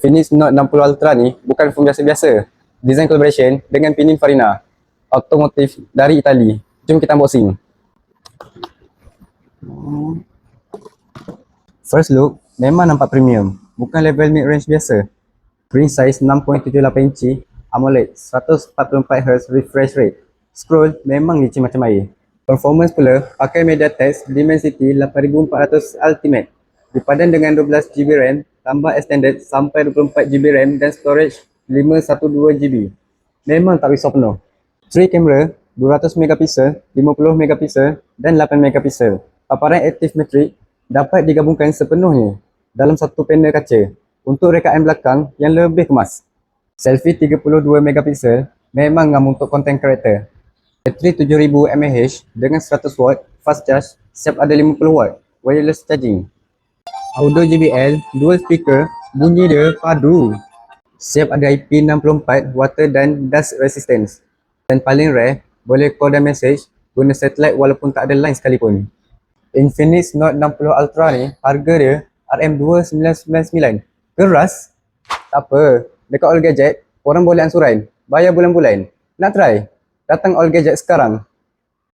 Infinix Note 60 Ultra ni bukan phone biasa-biasa. Design collaboration dengan Pininfarina, otomotif dari Itali. Jom kita unboxing. First look, memang nampak premium. Bukan level mid-range biasa. Screen size 6.78 inci, AMOLED, 144Hz refresh rate. Scroll memang licin macam air. Performance pula, pakai MediaTek Dimensity 8400 Ultimate. Dipadan dengan 12GB RAM, tambah extended sampai 24GB RAM dan storage 512GB. Memang tak risau penuh. 3 kamera, 200MP, 50MP dan 8MP. Paparan Active Matrix dapat digabungkan sepenuhnya dalam satu panel kaca untuk rekaan belakang yang lebih kemas. Selfie 32MP memang ngam untuk konten kreator. Bateri 7000 mAh dengan 100W fast charge, siap ada 50W wireless charging. Audio JBL, dual speaker, bunyi dia padu. Siap ada IP64 water dan dust resistance. Dan paling rare, boleh call dan message guna satellite walaupun tak ada line sekalipun. Infinix Note 60 Ultra ni, harga dia RM2999. Keras? Tak apa, dekat All Gadget, korang boleh ansuran, bayar bulan-bulan. Nak try? Datang All Gadget sekarang.